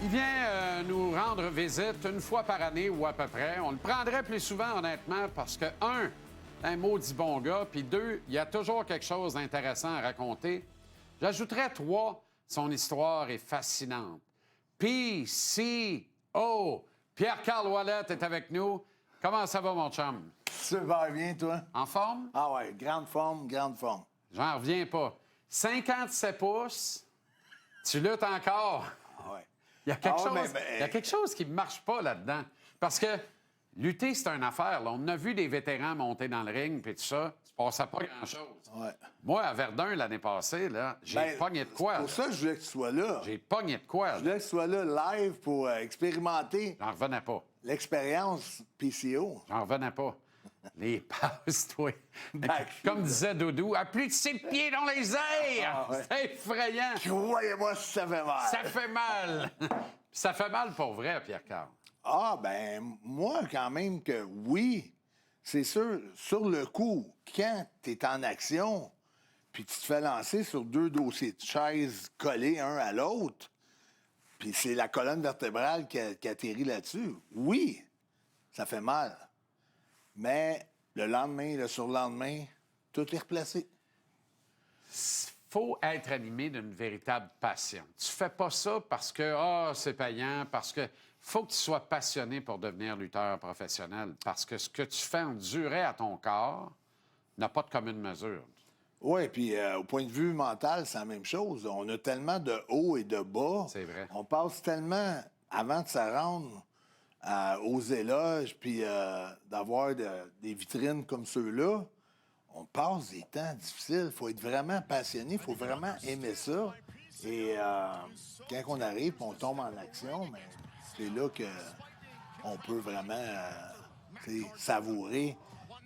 Il vient nous rendre visite une fois par année ou à peu près. On le prendrait plus souvent, honnêtement, parce que, un maudit bon gars, puis deux, il y a toujours quelque chose d'intéressant à raconter. J'ajouterais trois, son histoire est fascinante. P.C.O. Pierre-Carl Ouellette est avec nous. Comment ça va, mon chum? Super bien, toi? En forme? Ah ouais, grande forme, grande forme. J'en reviens pas. 57 pouces, tu luttes encore. Ah ouais. Il y a quelque, Ah ouais, chose, il y a quelque chose qui ne marche pas là-dedans. Parce que lutter, c'est une affaire. Là. On a vu des vétérans monter dans le ring puis tout ça. Il ne se passait pas grand-chose. Ouais. Moi, à Verdun, l'année passée, là, j'ai pogné de quoi. C'est pour ça que je voulais que tu sois là. J'ai pogné de quoi. Je voulais que tu sois là live pour expérimenter J'en revenais pas. l'expérience PCO. J'en revenais pas. Les passes, toi. Backfield. Comme disait Doudou, à plus de 6 pieds dans les airs! Ah ouais. C'est effrayant! Croyez-moi, ça fait mal. Ça fait mal! Ça fait mal pour vrai, Pierre-Carl. Ah, ben, moi, quand même que oui. C'est sûr, sur le coup, quand tu es en action, puis tu te fais lancer sur deux dossiers de chaises collés un à l'autre, puis c'est la colonne vertébrale qui atterrit là-dessus, oui, ça fait mal. Mais le lendemain, le surlendemain, tout est replacé. Faut être animé d'une véritable passion. Tu fais pas ça parce que c'est payant, parce que faut que tu sois passionné pour devenir lutteur professionnel, parce que ce que tu fais endurer à ton corps n'a pas de commune mesure. Oui, puis au point de vue mental, c'est la même chose. On a tellement de hauts et de bas. C'est vrai. On passe tellement, avant de se rendre aux éloges, puis d'avoir des vitrines comme ceux-là, on passe des temps difficiles. Il faut être vraiment passionné, il faut vraiment aimer ça. Et quand on arrive, on tombe en action, mais c'est là qu'on peut vraiment savourer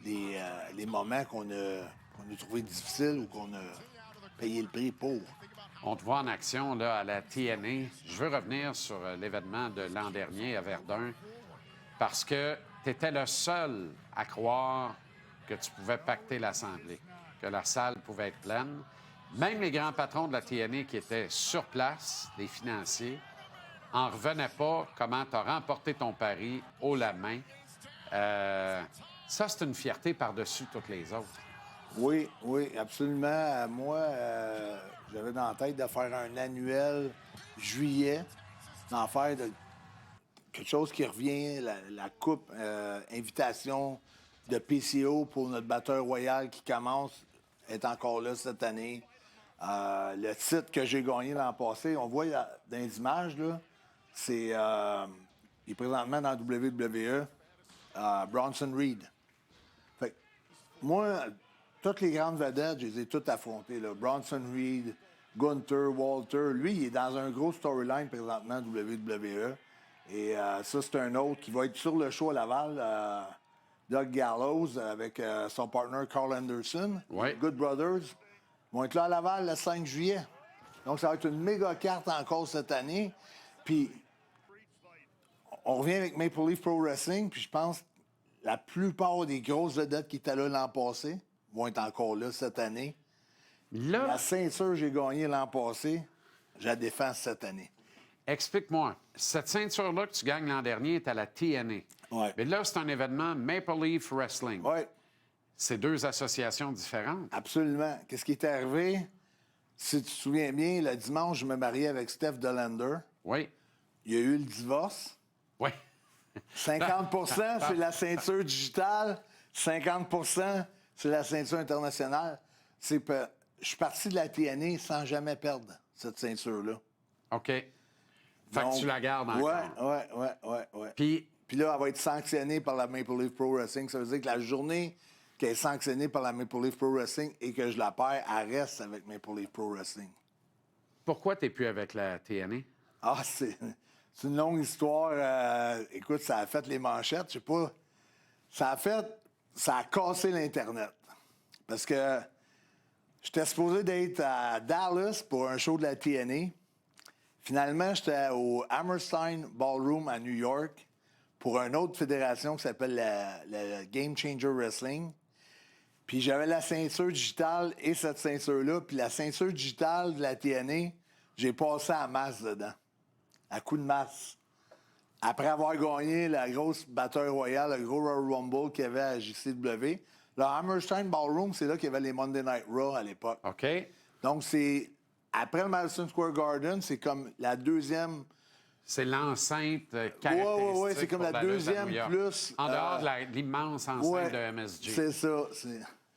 les moments qu'on a trouvés difficiles ou qu'on a payé le prix pour. On te voit en action là, à la TNA. Je veux revenir sur l'événement de l'an dernier à Verdun parce que tu étais le seul à croire que tu pouvais pacter l'Assemblée, que la salle pouvait être pleine. Même les grands patrons de la TNA qui étaient sur place, les financiers, en revenaient pas comment tu as remporté ton pari haut la main. Ça, c'est une fierté par-dessus toutes les autres. Oui, absolument. Moi, j'avais dans la tête de faire un annuel juillet, d'en faire quelque chose qui revient, la coupe invitation de PCO pour notre batteur royal qui commence, est encore là cette année. Le titre que j'ai gagné l'an passé, on voit dans les images, là, c'est il est présentement dans WWE, Bronson Reed. Fait que moi, toutes les grandes vedettes, je les ai toutes affrontées. Là. Bronson Reed, Gunther, Walter. Lui, il est dans un gros storyline présentement à WWE. Et ça, c'est un autre qui va être sur le show à Laval. Doug Gallows avec son partner Carl Anderson. Ouais. Good Brothers vont être là à Laval le 5 juillet. Donc, ça va être une méga carte encore cette année. Puis, on revient avec Maple Leaf Pro Wrestling. Puis, je pense que la plupart des grosses vedettes qui étaient là l'an passé vont être encore là cette année. Là, La ceinture que j'ai gagnée l'an passé, je la défends cette année. explique-moi, cette ceinture-là que tu gagnes l'an dernier est à la TNA. Ouais. Mais là, c'est un événement Maple Leaf Wrestling. Oui, C'est deux associations différentes. absolument. Qu'est-ce qui est arrivé? Si tu te souviens bien, le dimanche, je me mariais avec Steph Delander. Oui. Il y a eu le divorce. Oui. 50 c'est la ceinture digitale. 50 c'est la ceinture internationale. Je suis parti de la TNA sans jamais perdre cette ceinture-là. OK. Fait Donc, que tu la gardes encore. Ouais. Puis, Puis là, elle va être sanctionnée par la Maple Leaf Pro Wrestling. Ça veut dire que la journée qu'elle est sanctionnée par la Maple Leaf Pro Wrestling et que je la perds, elle reste avec Maple Leaf Pro Wrestling. pourquoi tu n'es plus avec la TNA? Ah, c'est une longue histoire. Écoute, ça a fait les manchettes. Je sais pas. Ça a cassé l'Internet. Parce que j'étais supposé d'être à Dallas pour un show de la TNA. Finalement, j'étais au Hammerstein Ballroom à New York pour une autre fédération qui s'appelle la Game Changer Wrestling. Puis j'avais la ceinture digitale et cette ceinture-là. Puis la ceinture digitale de la TNA, j'ai passé à masse dedans. à coup de masse. Après avoir gagné la grosse bataille royale, le gros Royal Rumble qu'il y avait à JCW, le Hammerstein Ballroom, c'est là qu'il y avait les Monday Night Raw à l'époque. OK. Donc, c'est... Après le Madison Square Garden, c'est comme la deuxième... C'est l'enceinte caractéristique. Oui, c'est comme pour la lutte à deuxième New York. plus... En dehors de l'immense enceinte de MSG. C'est ça.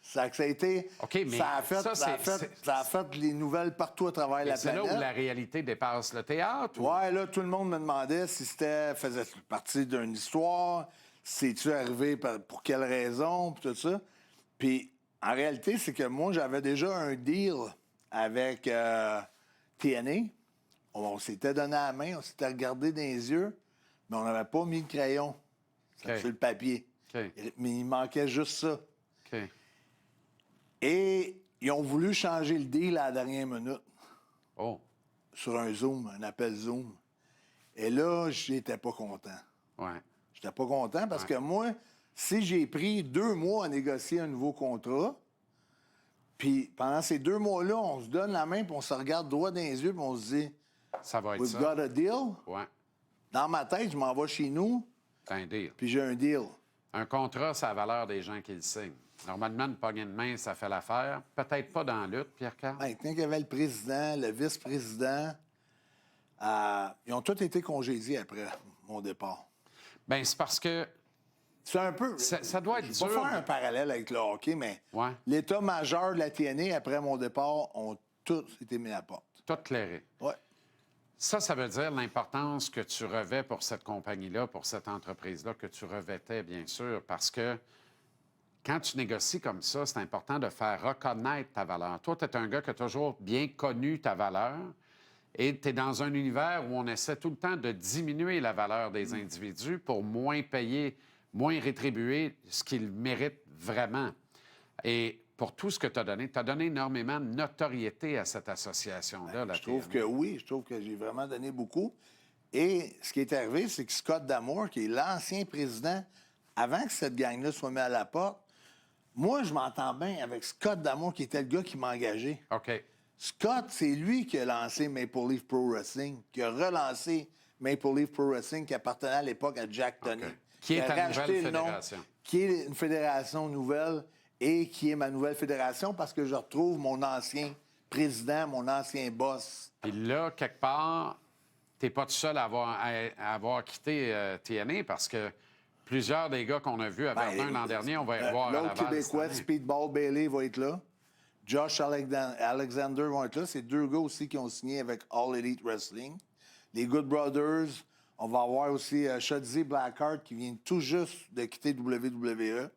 Ça a été... OK, mais ça a fait les nouvelles partout à travers la c'est planète. là où la réalité dépasse le théâtre? Ou... Ouais, là, tout le monde me demandait si c'était faisait partie d'une histoire, c'est-tu arrivé pour quelle raison, puis tout ça. Puis, en réalité, c'est que moi, j'avais déjà un deal avec TNA. On s'était donné la main, on s'était regardé dans les yeux, mais on n'avait pas mis le crayon sur le papier. OK. Mais il manquait juste ça. OK. Et ils ont voulu changer le deal à la dernière minute. Oh. Sur un Zoom, un appel Zoom. Et là, j'étais pas content. Ouais. J'étais pas content parce que moi, si j'ai pris 2 mois à négocier un nouveau contrat, puis pendant ces 2 mois-là, on se donne la main, puis on se regarde droit dans les yeux, puis on se dit Ça va être We've ça. got a deal. Ouais. Dans ma tête, je m'en vais chez nous, C'est un deal. puis j'ai un deal. Un contrat, c'est la valeur des gens qui le signent. Normalement, une poignée de main, ça fait l'affaire. Peut-être pas dans la lutte, Pierre-Carl. Ben, quand il y avait le président, le vice-président, ils ont tous été congédiés après mon départ. Bien, c'est parce que C'est un peu... ça doit être Je vais dur. pas faire un parallèle avec le hockey, mais Ouais. l'état-major de la TNA, après mon départ, ont tous été mis à la porte. Tout clairé. Ouais. Ça veut dire l'importance que tu revais pour cette compagnie-là, pour cette entreprise-là, que tu revêtais, bien sûr, parce que quand tu négocies comme ça, c'est important de faire reconnaître ta valeur. Toi, tu es un gars qui a toujours bien connu ta valeur et tu es dans un univers où on essaie tout le temps de diminuer la valeur des individus pour moins payer, moins rétribuer ce qu'ils méritent vraiment. Et pour tout ce que tu as donné énormément de notoriété à cette association-là. Je trouve que oui, je trouve que j'ai vraiment donné beaucoup. Et ce qui est arrivé, c'est que Scott D'Amour, qui est l'ancien président, avant que cette gang-là soit mise à la porte, moi, je m'entends bien avec Scott D'Amour, qui était le gars qui m'a engagé. OK. Scott, c'est lui qui a lancé Maple Leaf Pro Wrestling, qui a relancé Maple Leaf Pro Wrestling, qui appartenait à l'époque à Jack Tunney. OK. Qui est a ta racheté nouvelle le nom, fédération. qui est une fédération nouvelle et qui est ma nouvelle fédération parce que je retrouve mon ancien président, mon ancien boss. Puis là, quelque part, t'es pas tout seul à avoir quitté TNA parce que plusieurs des gars qu'on a vus à Verdun l'an dernier, on va y voir à L'autre Laval. Québécois, Speedball Bailey, va être là. Josh Alexander vont être là. C'est 2 gars aussi qui ont signé avec All Elite Wrestling. Les Good Brothers. On va avoir aussi Shotzi Blackheart qui vient tout juste de quitter WWE.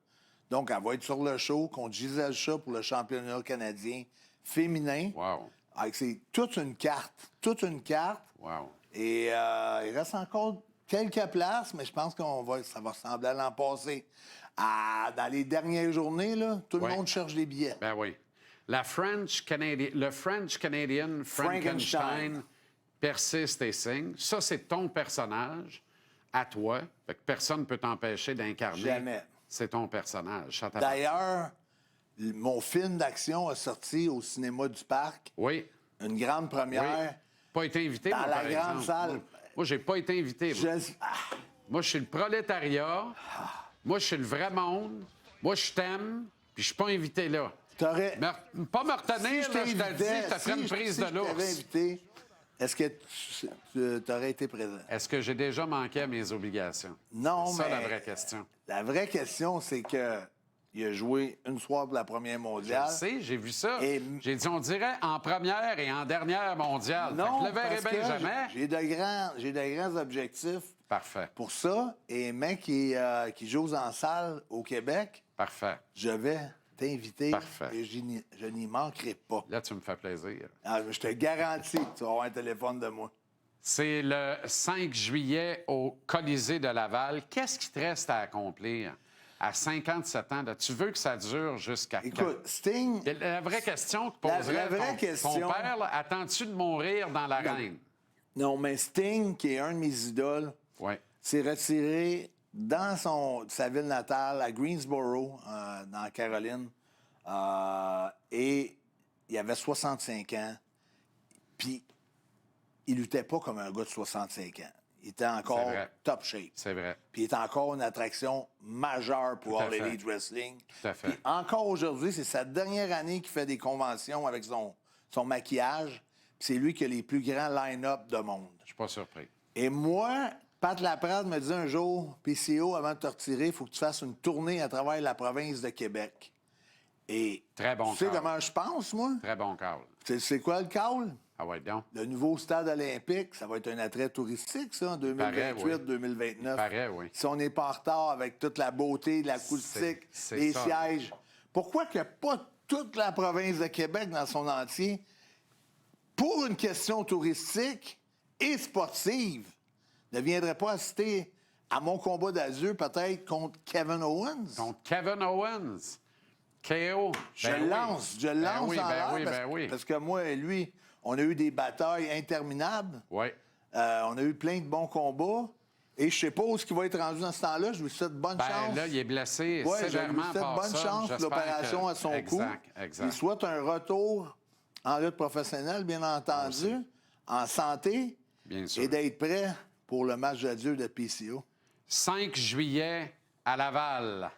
Donc, elle va être sur le show contre Gisèle Shaw pour le championnat canadien féminin. Wow. C'est toute une carte. Toute une carte. Wow. Et il reste encore quelques places, mais je pense que ça va ressembler à l'an passé. Dans les dernières journées, là, tout le monde cherche des billets. Ben oui. Le French Canadian Frankenstein persiste et signe. Ça, c'est ton personnage à toi. Fait que personne ne peut t'empêcher d'incarner. Jamais. C'est ton personnage. Ça t'appartient. D'ailleurs, mon film d'action a sorti au cinéma du Parc. Oui. Une grande première. Oui. Pas été invité, Dans moi, la par grande exemple. salle. Moi, j'ai pas été invité. Moi. Je- Moi, je suis le prolétariat. Moi, je suis le vrai monde. Moi, je t'aime, puis je suis pas invité là. T'aurais... Pas me retenir, Si là, je te le dis, je te ferais une si prise je de t'avais l'ours. invité, est-ce que tu aurais été présent? Est-ce que j'ai déjà manqué à mes obligations? Non, C'est ça mais... la vraie question. La vraie question, c'est que il a joué une soir pour la première mondiale. Je sais, j'ai vu ça. Et- J'ai dit, on dirait en première et en dernière mondiale. Non, Fait que je le verrai parce bien que jamais. j'ai de grands objectifs Parfait, pour ça. Et mec qui joue en salle au Québec, parfait. je vais t'inviter. Parfait. Et je n'y manquerai pas. Là, tu me fais plaisir. Je te garantis que tu vas avoir un téléphone de moi. C'est le 5 juillet au Colisée de Laval. Qu'est-ce qui te reste à accomplir à 57 ans? Là? Tu veux que ça dure jusqu'à quand? Écoute, Sting, La vraie question que La poserait vraie ton question- père, là, attends-tu de mourir dans l'arène? non, mais Sting, qui est un de mes idoles, Oui. s'est retiré dans sa ville natale, à Greensboro, dans la Caroline. Et il avait 65 ans. Puis il luttait pas comme un gars de 65 ans. Il était encore C'est vrai. top shape. C'est vrai. Puis il est encore une attraction majeure pour Tout à All fait. Elite Wrestling. Tout à fait. Puis encore aujourd'hui, c'est sa dernière année qu'il fait des conventions avec son maquillage. Puis c'est lui qui a les plus grands line-up de monde. Je suis pas surpris. Et moi, Pat Laprade me disait un jour, PCO, avant de te retirer, il faut que tu fasses une tournée à travers la province de Québec. Et Très bon tu sais call. comment je pense, moi? Très bon call. C'est quoi le call? Ah ouais, donc. Le nouveau stade olympique, ça va être un attrait touristique, ça, en 2028-2029. Paraît, oui. Si on n'est pas en retard avec toute la beauté, l'acoustique, C'est les ça. sièges. Pourquoi qu'il n'y a pas toute la province de Québec dans son entier pour une question touristique et sportive ne viendrait pas assister à mon combat d'adieu peut-être contre Kevin Owens? Contre Kevin Owens. KO. Je le lance en l'air Oui. parce que moi et lui, on a eu des batailles interminables. Oui. On a eu plein de bons combats. Et je sais pas où ce qui va être rendu dans ce temps-là. Je lui souhaite bonne chance. Là, il est blessé Ouais, je lui sévèrement souhaite par bonne ça. chance pour J'espère l'opération que- à son Exact. cou. Il souhaite un retour en lutte professionnelle, bien entendu, en santé, Bien sûr. et d'être prêt pour le match d'adieu de PCO. 5 juillet à Laval.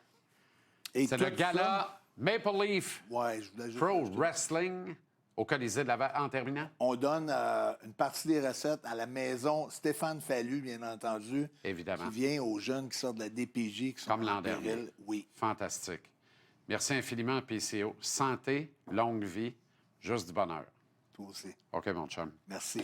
Et C'est tout le gala Maple Leaf ça- Ouais, je voulais juste Pro rajouter. Wrestling au Colisée de Laval. En terminant? On donne une partie des recettes à la maison Stéphane Fallu, bien entendu. Évidemment. Qui vient aux jeunes qui sortent de la DPJ, qui sont Comme l'an en péril. dernier. Oui. Fantastique. Merci infiniment, PCO. Santé, longue vie, juste du bonheur. Toi aussi. OK, mon chum. Merci.